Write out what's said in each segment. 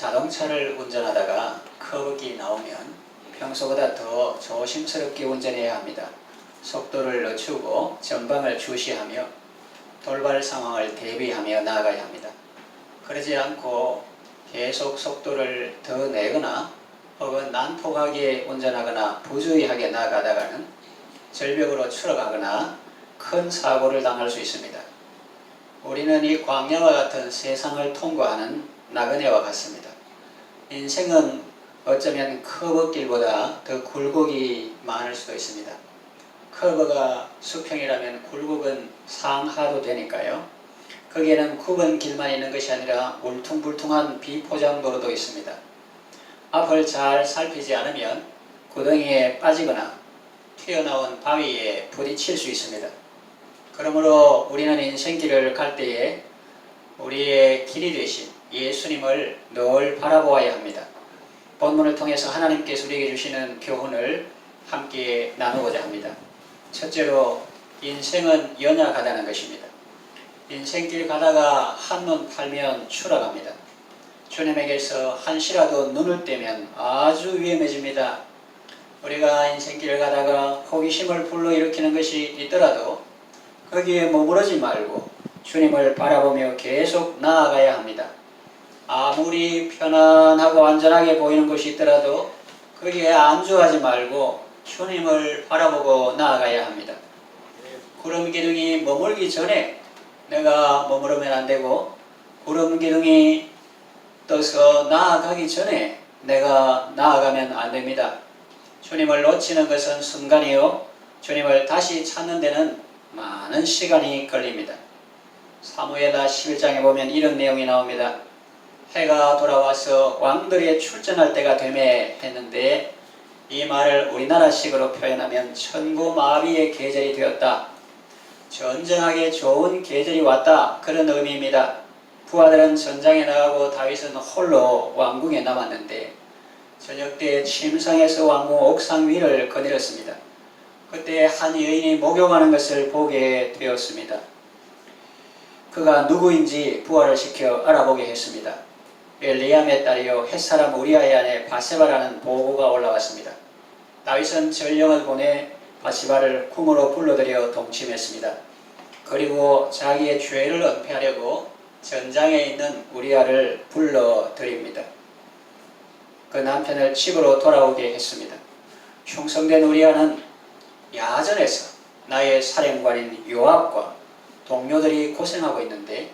자동차를 운전하다가 커브길이 나오면 평소보다 더 조심스럽게 운전해야 합니다. 속도를 늦추고 전방을 주시하며 돌발 상황을 대비하며 나아가야 합니다. 그러지 않고 계속 속도를 더 내거나 혹은 난폭하게 운전하거나 부주의하게 나아가다가는 절벽으로 추락하거나 큰 사고를 당할 수 있습니다. 우리는 이 광야와 같은 세상을 통과하는 나그네와 같습니다. 인생은 어쩌면 커브길보다 더 굴곡이 많을 수도 있습니다. 커브가 수평이라면 굴곡은 상하도 되니까요. 거기에는 굽은 길만 있는 것이 아니라 울퉁불퉁한 비포장도로도 있습니다. 앞을 잘 살피지 않으면 구덩이에 빠지거나 튀어나온 바위에 부딪힐 수 있습니다. 그러므로 우리는 인생길을 갈 때에 우리의 길이 되신 예수님을 늘 바라보아야 합니다. 본문을 통해서 하나님께서 우리에게 주시는 교훈을 함께 나누고자 합니다. 첫째로 인생은 연약하다는 것입니다. 인생길 가다가 한눈 팔면 추락합니다. 주님에게서 한시라도 눈을 떼면 아주 위험해집니다. 우리가 인생길을 가다가 호기심을 불러일으키는 것이 있더라도 거기에 머무르지 말고 주님을 바라보며 계속 나아가야 합니다. 아무리 편안하고 안전하게 보이는 것이 있더라도 거기에 안주하지 말고 주님을 바라보고 나아가야 합니다. 구름 기둥이 머물기 전에 내가 머무르면 안 되고 구름 기둥이 떠서 나아가기 전에 내가 나아가면 안 됩니다. 주님을 놓치는 것은 순간이요, 주님을 다시 찾는 데는 많은 시간이 걸립니다. 사무엘하 11장에 보면 이런 내용이 나옵니다. 해가 돌아와서 왕들이 출전할 때가 되매 했는데 이 말을 우리나라식으로 표현하면 천고마비의 계절이 되었다. 전쟁하기 좋은 계절이 왔다. 그런 의미입니다. 부하들은 전장에 나가고 다윗은 홀로 왕궁에 남았는데 저녁 때 침상에서 왕궁 옥상 위를 거닐었습니다. 그때 한 여인이 목욕하는 것을 보게 되었습니다. 그가 누구인지 부하를 시켜 알아보게 했습니다. 엘리암의 딸이요 햇사람 우리아의 아내 바세바라는 보고가 올라왔습니다. 다윗은 전령을 보내 바세바를 궁으로 불러들여 동침했습니다. 그리고 자기의 죄를 은폐하려고 전장에 있는 우리아를 불러들입니다. 그 남편을 집으로 돌아오게 했습니다. 충성된 우리아는 야전에서 나의 사령관인 요압과 동료들이 고생하고 있는데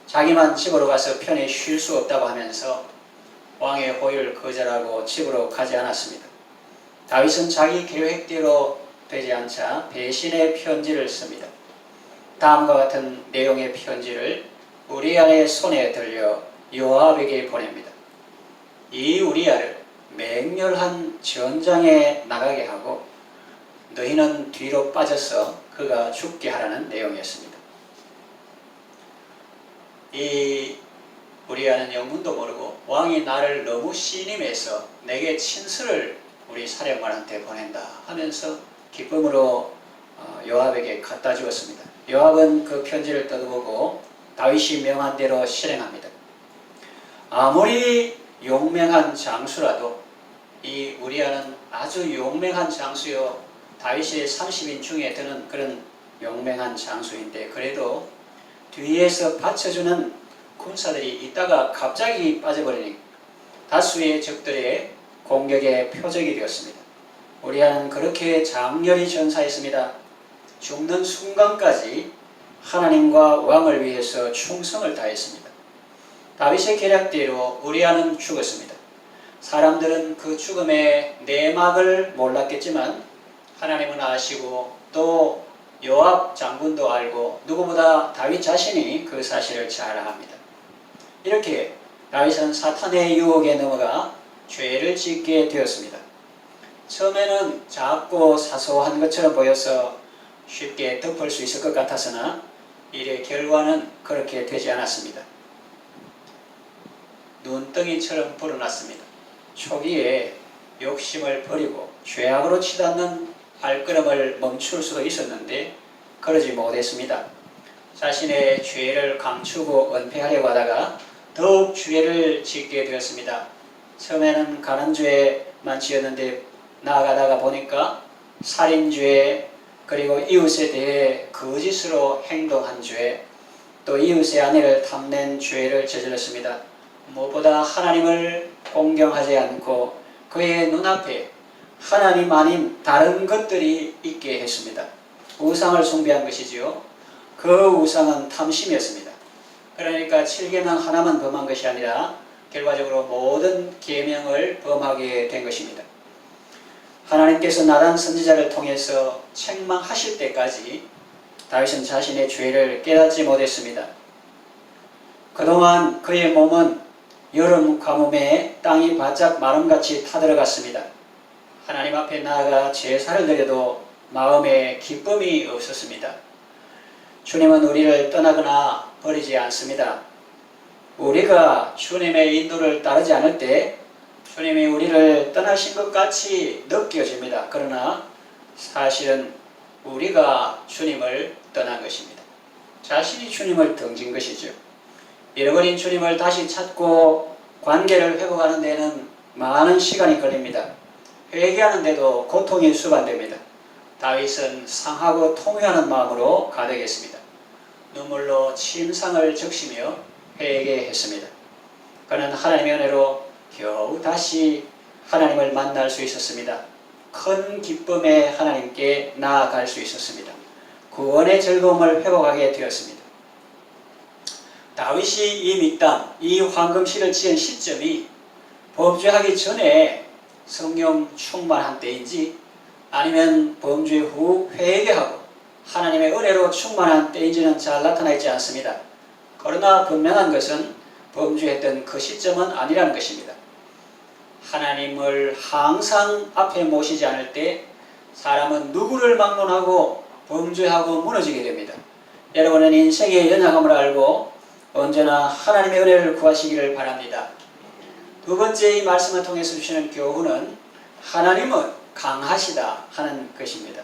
자기만 집으로 가서 편히 쉴 수 없다고 하면서 왕의 호의를 거절하고 집으로 가지 않았습니다. 다윗은 자기 계획대로 되지 않자 배신의 편지를 씁니다. 다음과 같은 내용의 편지를 우리아의 손에 들려 요압에게 보냅니다. 이 우리아를 맹렬한 전장에 나가게 하고 너희는 뒤로 빠져서 그가 죽게 하라는 내용이었습니다. 이 우리아는 영문도 모르고 왕이 나를 너무 신임해서 내게 친서를 우리 사령관한테 보낸다 하면서 기쁨으로 요압에게 갖다 주었습니다. 요압은 그 편지를 뜯어보고 다윗이 명한 대로 실행합니다. 아무리 용맹한 장수라도 이 우리아는 아주 용맹한 장수요 다윗의 30인 중에 드는 그런 용맹한 장수인데 그래도 뒤에서 받쳐주는 군사들이 있다가 갑자기 빠져버리니 다수의 적들의 공격의 표적이 되었습니다. 우리아는 그렇게 장렬히 전사했습니다. 죽는 순간까지 하나님과 왕을 위해서 충성을 다했습니다. 다윗의 계략대로 우리아는 죽었습니다. 사람들은 그 죽음의 내막을 몰랐겠지만 하나님은 아시고 또 요압 장군도 알고 누구보다 다윗 자신이 그 사실을 잘 압니다. 이렇게 다윗은 사탄의 유혹에 넘어가 죄를 짓게 되었습니다. 처음에는 작고 사소한 것처럼 보여서 쉽게 덮을 수 있을 것 같았으나 일의 결과는 그렇게 되지 않았습니다. 눈덩이처럼 불어났습니다. 초기에 욕심을 버리고 죄악으로 치닫는 발걸음을 멈출 수도 있었는데 그러지 못했습니다. 자신의 죄를 감추고 은폐하려고 하다가 더욱 죄를 짓게 되었습니다. 처음에는 가는 죄만 지었는데 나아가다가 보니까 살인죄, 그리고 이웃에 대해 거짓으로 행동한 죄, 또 이웃의 아내를 탐낸 죄를 저질렀습니다. 무엇보다 하나님을 공경하지 않고 그의 눈앞에 하나님 아닌 다른 것들이 있게 했습니다. 우상을 숭배한 것이지요. 그 우상은 탐심이었습니다. 그러니까 7계명 하나만 범한 것이 아니라 결과적으로 모든 계명을 범하게 된 것입니다. 하나님께서 나단 선지자를 통해서 책망하실 때까지 다윗은 자신의 죄를 깨닫지 못했습니다. 그동안 그의 몸은 여름 가뭄에 땅이 바짝 마름같이 타들어갔습니다. 하나님 앞에 나아가 제사를 드려도 마음에 기쁨이 없었습니다. 주님은 우리를 떠나거나 버리지 않습니다. 우리가 주님의 인도를 따르지 않을 때 주님이 우리를 떠나신 것 같이 느껴집니다. 그러나 사실은 우리가 주님을 떠난 것입니다. 자신이 주님을 등진 것이죠. 잃어버린 주님을 다시 찾고 관계를 회복하는 데는 많은 시간이 걸립니다. 회개하는데도 고통이 수반됩니다. 다윗은 상하고 통회하는 마음으로 가득했습니다. 눈물로 침상을 적시며 회개했습니다. 그는 하나님의 은혜로 겨우 다시 하나님을 만날 수 있었습니다. 큰 기쁨에 하나님께 나아갈 수 있었습니다. 구원의 즐거움을 회복하게 되었습니다. 다윗이 이 믹담, 이 황금실을 지은 시점이 범죄하기 전에 성령 충만한 때인지 아니면 범죄 후 회개하고 하나님의 은혜로 충만한 때인지는 잘 나타나 있지 않습니다. 그러나 분명한 것은 범죄했던 그 시점은 아니라는 것입니다. 하나님을 항상 앞에 모시지 않을 때 사람은 누구를 막론하고 범죄하고 무너지게 됩니다. 여러분은 인생의 연약함을 알고 언제나 하나님의 은혜를 구하시기를 바랍니다. 두 번째 이 말씀을 통해서 주시는 교훈은 하나님은 강하시다 하는 것입니다.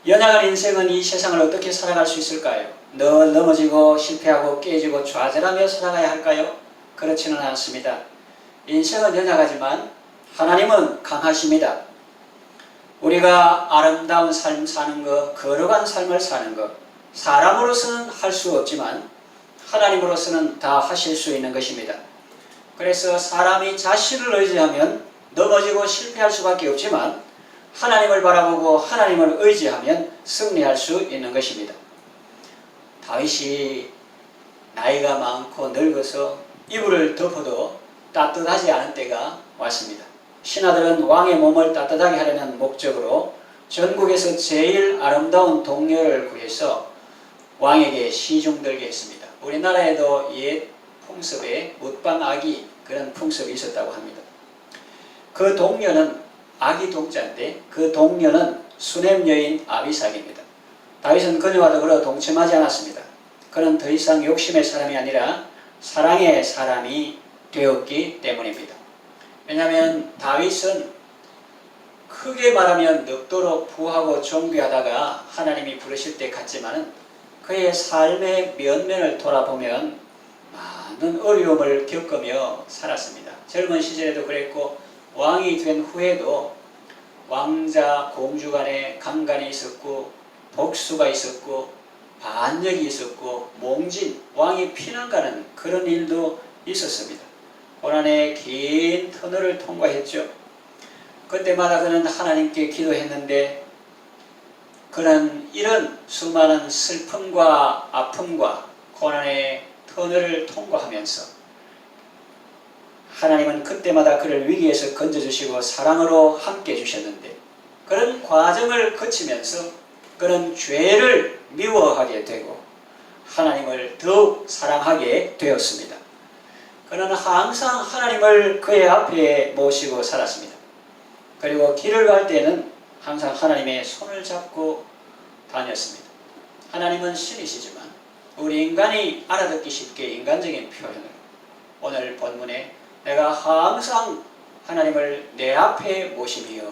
연약한 인생은 이 세상을 어떻게 살아갈 수 있을까요? 늘 넘어지고 실패하고 깨지고 좌절하며 살아가야 할까요? 그렇지는 않습니다. 인생은 연약하지만 하나님은 강하십니다. 우리가 아름다운 삶 사는 것, 거룩한 삶을 사는 것, 사람으로서는 할 수 없지만 하나님으로서는 다 하실 수 있는 것입니다. 그래서 사람이 자신을 의지하면 넘어지고 실패할 수밖에 없지만 하나님을 바라보고 하나님을 의지하면 승리할 수 있는 것입니다. 다윗이 나이가 많고 늙어서 이불을 덮어도 따뜻하지 않은 때가 왔습니다. 신하들은 왕의 몸을 따뜻하게 하려는 목적으로 전국에서 제일 아름다운 동료를 구해서 왕에게 시중들게 했습니다. 우리나라에도 옛 풍습에 묻방아기 그런 풍습이 있었다고 합니다. 그 동료는 아기 동자인데 그 동료는 수냄 여인 아비삭입니다. 다윗은 그녀와 더불어 동침하지 않았습니다. 그는 더 이상 욕심의 사람이 아니라 사랑의 사람이 되었기 때문입니다. 왜냐하면 다윗은 크게 말하면 늙도록 부하고 존귀하다가 하나님이 부르실 때 같지만은 그의 삶의 면면을 돌아보면 많은 어려움을 겪으며 살았습니다. 젊은 시절에도 그랬고 왕이 된 후에도 왕자 공주 간에 강간이 있었고 복수가 있었고 반역이 있었고 몽진, 왕이 피난가는 그런 일도 있었습니다. 고난의 긴 터널을 통과했죠. 그때마다 그는 하나님께 기도했는데 그는 이런 수많은 슬픔과 아픔과 고난의 터널을 통과하면서 하나님은 그때마다 그를 위기에서 건져주시고 사랑으로 함께 해주셨는데 그런 과정을 거치면서 그는 죄를 미워하게 되고 하나님을 더욱 사랑하게 되었습니다. 그는 항상 하나님을 그의 앞에 모시고 살았습니다. 그리고 길을 갈 때는 항상 하나님의 손을 잡고 다녔습니다. 하나님은 신이시지만 우리 인간이 알아듣기 쉽게 인간적인 표현을 오늘 본문에 내가 항상 하나님을 내 앞에 모시며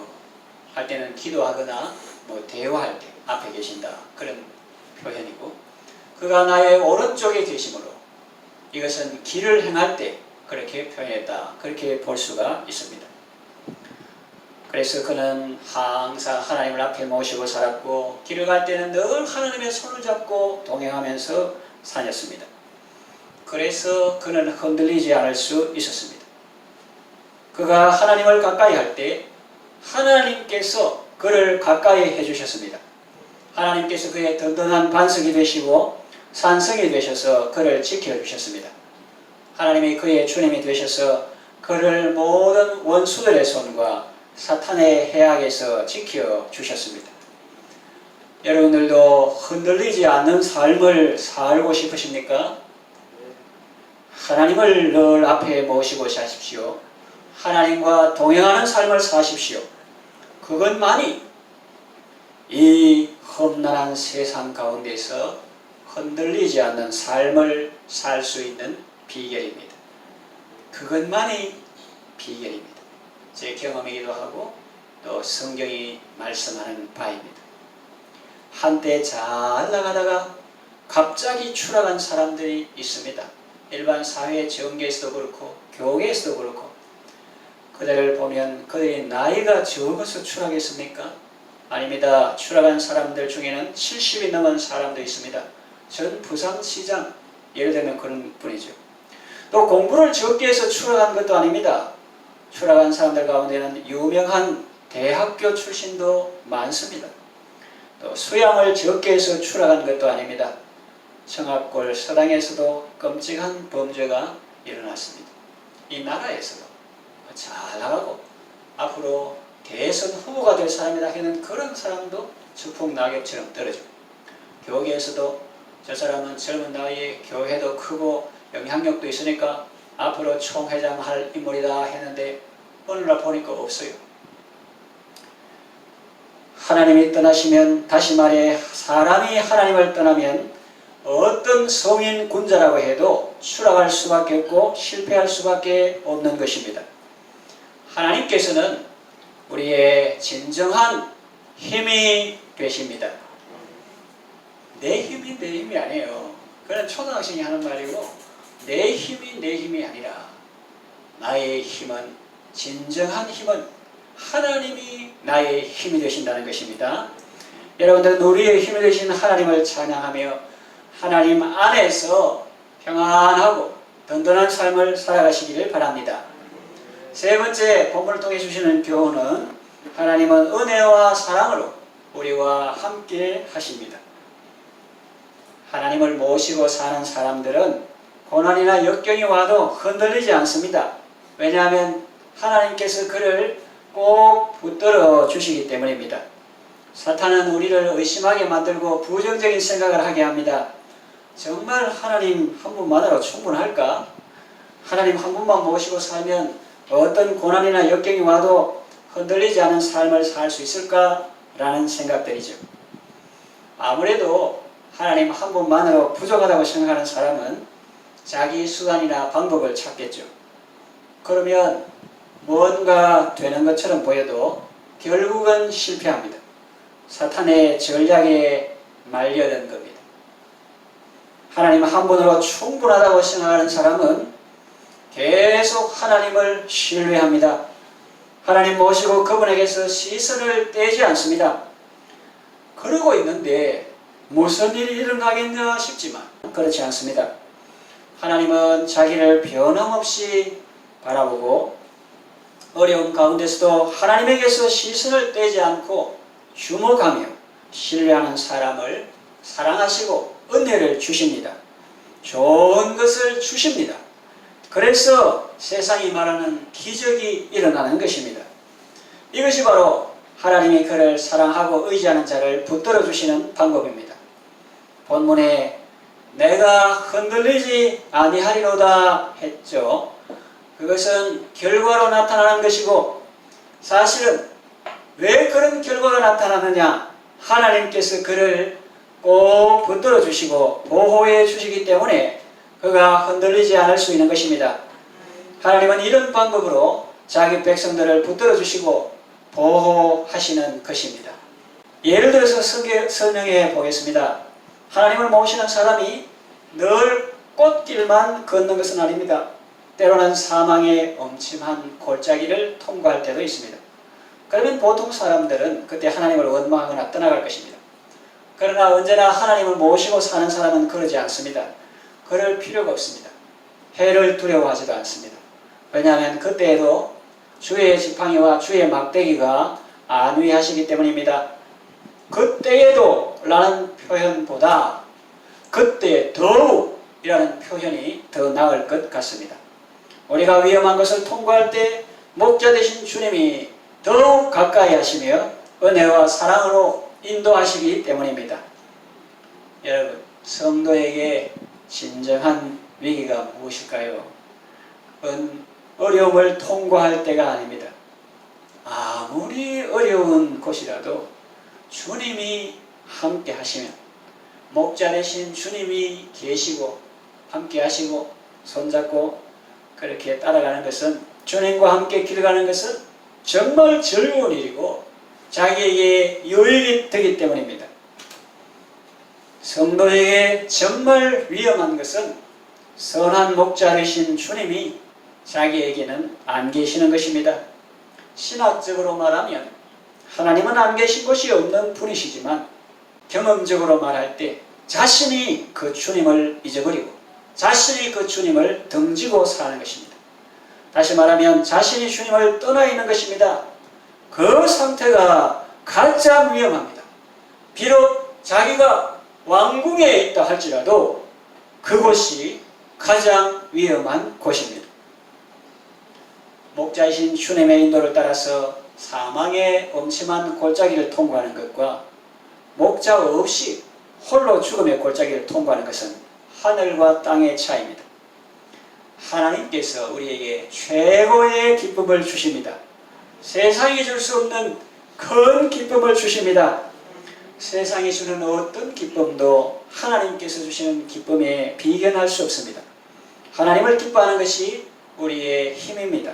할 때는 기도하거나 대화할 때 앞에 계신다 그런 표현이고 그가 나의 오른쪽에 계심으로 이것은 길을 행할 때 그렇게 표현했다. 그렇게 볼 수가 있습니다. 그래서 그는 항상 하나님을 앞에 모시고 살았고 길을 갈 때는 늘 하나님의 손을 잡고 동행하면서 다녔습니다. 그래서 그는 흔들리지 않을 수 있었습니다. 그가 하나님을 가까이 할 때 하나님께서 그를 가까이 해주셨습니다. 하나님께서 그의 든든한 반석이 되시고 산성이 되셔서 그를 지켜주셨습니다. 하나님이 그의 주님이 되셔서 그를 모든 원수들의 손과 사탄의 해악에서 지켜주셨습니다. 여러분들도 흔들리지 않는 삶을 살고 싶으십니까? 하나님을 늘 앞에 모시고 사십시오. 하나님과 동행하는 삶을 사십시오. 그것만이 이 험난한 세상 가운데서 흔들리지 않는 삶을 살 수 있는 비결입니다. 그것만이 비결입니다. 제 경험이기도 하고 또 성경이 말씀하는 바입니다. 한때 잘 나가다가 갑자기 추락한 사람들이 있습니다. 일반 사회 전개에서도 그렇고 교계에서도 그렇고 그들을 보면 그들이 나이가 적어서 추락했습니까? 아닙니다. 추락한 사람들 중에는 70이 넘은 사람도 있습니다. 전 부산시장 예를 들면 그런 분이죠. 또 공부를 적게 해서 추락한 것도 아닙니다. 추락한 사람들 가운데는 유명한 대학교 출신도 많습니다. 또 수양을 적게 해서 추락한 것도 아닙니다. 청합골 서당에서도 끔찍한 범죄가 일어났습니다. 이 나라에서도 잘 나가고 앞으로 대선 후보가 될 사람이다 하는 그런 사람도 추풍낙엽처럼 떨어지고 교계에서도 저 사람은 젊은 나이에 교회도 크고 영향력도 있으니까 앞으로 총회장 할 인물이다 했는데 오늘날 보니까 없어요. 하나님이 떠나시면, 다시 말해 사람이 하나님을 떠나면 어떤 성인 군자라고 해도 추락할 수밖에 없고 실패할 수밖에 없는 것입니다. 하나님께서는 우리의 진정한 힘이 되십니다. 내 힘이 아니에요. 그건 초등학생이 하는 말이고 내 힘이 아니라 나의 힘은, 진정한 힘은 하나님이 나의 힘이 되신다는 것입니다. 여러분들은 우리의 힘이 되신 하나님을 찬양하며 하나님 안에서 평안하고 든든한 삶을 살아가시기를 바랍니다. 세 번째 본문을 통해 주시는 교훈은 하나님은 은혜와 사랑으로 우리와 함께 하십니다. 하나님을 모시고 사는 사람들은 고난이나 역경이 와도 흔들리지 않습니다. 왜냐하면 하나님께서 그를 꼭 붙들어 주시기 때문입니다. 사탄은 우리를 의심하게 만들고 부정적인 생각을 하게 합니다. 정말 하나님 한 분만으로 충분할까? 하나님 한 분만 모시고 살면 어떤 고난이나 역경이 와도 흔들리지 않은 삶을 살 수 있을까? 라는 생각들이죠. 아무래도 하나님 한 분만으로 부족하다고 생각하는 사람은 자기 수단이나 방법을 찾겠죠. 그러면 뭔가 되는 것처럼 보여도 결국은 실패합니다. 사탄의 전략에 말려든 겁니다. 하나님 한 분으로 충분하다고 생각하는 사람은 계속 하나님을 신뢰합니다. 하나님 모시고 그분에게서 시선을 떼지 않습니다. 그러고 있는데 무슨 일이 일어나겠냐 싶지만 그렇지 않습니다. 하나님은 자기를 변함없이 바라보고 어려운 가운데서도 하나님에게서 시선을 떼지 않고 주목하며 신뢰하는 사람을 사랑하시고 은혜를 주십니다. 좋은 것을 주십니다. 그래서 세상이 말하는 기적이 일어나는 것입니다. 이것이 바로 하나님이 그를 사랑하고 의지하는 자를 붙들어 주시는 방법입니다. 본문에 내가 흔들리지 아니하리로다 했죠. 그것은 결과로 나타나는 것이고 사실은 왜 그런 결과가 나타나느냐? 하나님께서 그를 꼭 붙들어 주시고 보호해 주시기 때문에 그가 흔들리지 않을 수 있는 것입니다. 하나님은 이런 방법으로 자기 백성들을 붙들어 주시고 보호하시는 것입니다. 예를 들어서 설명해 보겠습니다. 하나님을 모시는 사람이 늘 꽃길만 걷는 것은 아닙니다. 때로는 사망의 엄침한 골짜기를 통과할 때도 있습니다. 그러면 보통 사람들은 그때 하나님을 원망하거나 떠나갈 것입니다. 그러나 언제나 하나님을 모시고 사는 사람은 그러지 않습니다. 그럴 필요가 없습니다. 해를 두려워하지도 않습니다. 왜냐하면 그때에도 주의 지팡이와 주의 막대기가 안위하시기 때문입니다. 그때에도 라는 표현보다 그때 더욱 이라는 표현이 더 나을 것 같습니다. 우리가 위험한 것을 통과할 때 목자 되신 주님이 더욱 가까이 하시며 은혜와 사랑으로 인도하시기 때문입니다. 여러분, 성도에게 진정한 위기가 무엇일까요? 어려움을 통과할 때가 아닙니다. 아무리 어려운 곳이라도 주님이 함께 하시면, 목자 되신 주님이 계시고 함께 하시고 손잡고 그렇게 따라가는 것은, 주님과 함께 길 가는 것은 정말 즐거운 일이고 자기에게 유익이 되기 때문입니다. 성도에게 정말 위험한 것은 선한 목자 되신 주님이 자기에게는 안 계시는 것입니다. 신학적으로 말하면 하나님은 안 계신 곳이 없는 분이시지만, 경험적으로 말할 때 자신이 그 주님을 잊어버리고 자신이 그 주님을 등지고 사는 것입니다. 다시 말하면 자신이 주님을 떠나 있는 것입니다. 그 상태가 가장 위험합니다. 비록 자기가 왕궁에 있다 할지라도 그곳이 가장 위험한 곳입니다. 목자이신 주님의 인도를 따라서 사망의 엄침한 골짜기를 통과하는 것과 목자 없이 홀로 죽음의 골짜기를 통과하는 것은 하늘과 땅의 차이입니다. 하나님께서 우리에게 최고의 기쁨을 주십니다. 세상이 줄 수 없는 큰 기쁨을 주십니다. 세상이 주는 어떤 기쁨도 하나님께서 주시는 기쁨에 비견할 수 없습니다. 하나님을 기뻐하는 것이 우리의 힘입니다.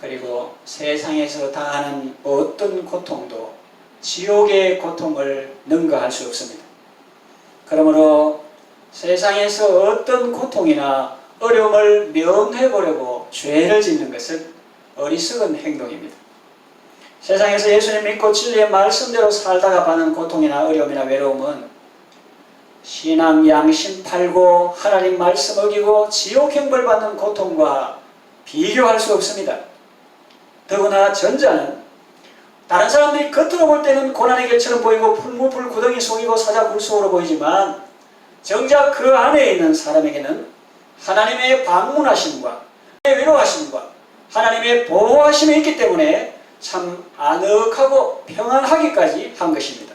그리고 세상에서 당하는 어떤 고통도 지옥의 고통을 능가할 수 없습니다. 그러므로 세상에서 어떤 고통이나 어려움을 명해보려고 죄를 짓는 것은 어리석은 행동입니다. 세상에서 예수님 믿고 진리의 말씀대로 살다가 받는 고통이나 어려움이나 외로움은 신앙 양심 팔고 하나님 말씀 어기고 지옥 형벌 받는 고통과 비교할 수 없습니다. 더구나 전자는 다른 사람들이 겉으로 볼 때는 고난의 길처럼 보이고 풀무풀 구덩이 속이고 사자 굴속으로 보이지만, 정작 그 안에 있는 사람에게는 하나님의 방문하심과 위로하심과 하나님의 보호하심이 있기 때문에 참 아늑하고 평안하기까지 한 것입니다.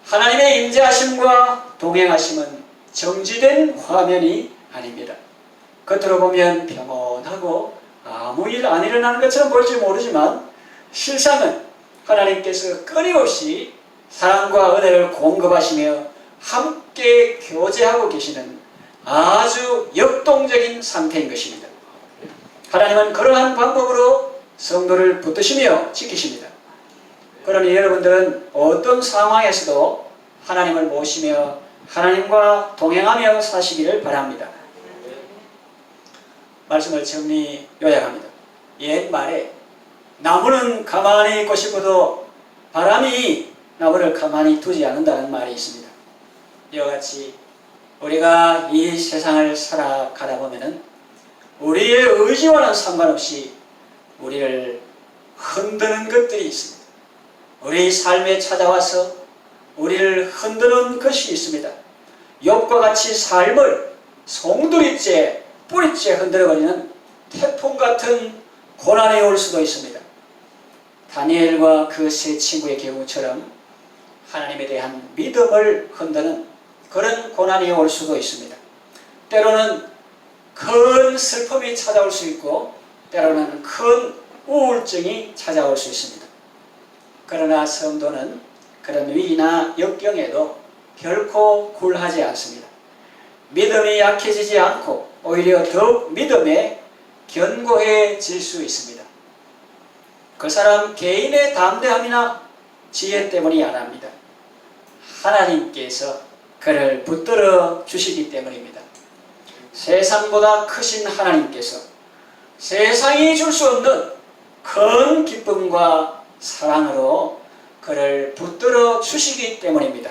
하나님의 임재하심과 동행하심은 정지된 화면이 아닙니다. 겉으로 보면 평온하고 아무 일 안 일어나는 것처럼 보일지 모르지만, 실상은 하나님께서 끊임없이 사랑과 은혜를 공급하시며 함께 교제하고 계시는 아주 역동적인 상태인 것입니다. 하나님은 그러한 방법으로 성도를 붙드시며 지키십니다. 그러니 여러분들은 어떤 상황에서도 하나님을 모시며 하나님과 동행하며 사시기를 바랍니다. 말씀을 정리 요약합니다. 옛말에 나무는 가만히 있고 싶어도 바람이 나무를 가만히 두지 않는다는 말이 있습니다. 이와 같이 우리가 이 세상을 살아가다 보면은 우리의 의지와는 상관없이 우리를 흔드는 것들이 있습니다. 우리 삶에 찾아와서 우리를 흔드는 것이 있습니다. 욥과 같이 삶을 송두리째 뿌리째 흔들어버리는 태풍 같은 고난이 올 수도 있습니다. 다니엘과 그 세 친구의 경우처럼 하나님에 대한 믿음을 흔드는 그런 고난이 올 수도 있습니다. 때로는 큰 슬픔이 찾아올 수 있고 때로는 큰 우울증이 찾아올 수 있습니다. 그러나 성도는 그런 위기나 역경에도 결코 굴하지 않습니다. 믿음이 약해지지 않고 오히려 더욱 믿음에 견고해질 수 있습니다. 그 사람 개인의 담대함이나 지혜 때문이 아닙니다. 하나님께서 그를 붙들어 주시기 때문입니다. 세상보다 크신 하나님께서 세상이 줄 수 없는 큰 기쁨과 사랑으로 그를 붙들어 주시기 때문입니다.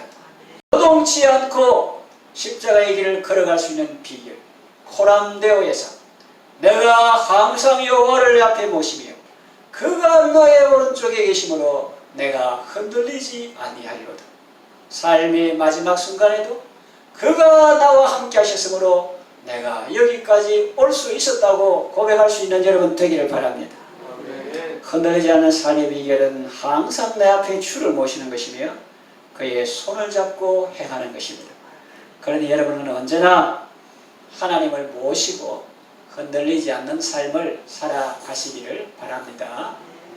노동치 않고 십자가의 길을 걸어갈 수 있는 비결, 코람데오에서 내가 항상 여호와를 앞에 모시며 그가 너의 오른쪽에 계심으로 내가 흔들리지 아니하리로다. 삶의 마지막 순간에도 그가 나와 함께 하셨으므로 내가 여기까지 올 수 있었다고 고백할 수 있는 여러분 되기를 바랍니다. 흔들리지 않는 삶의 비결은 항상 내 앞에 주를 모시는 것이며 그의 손을 잡고 행하는 것입니다. 그러니 여러분은 언제나 하나님을 모시고 흔들리지 않는 삶을 살아가시기를 바랍니다.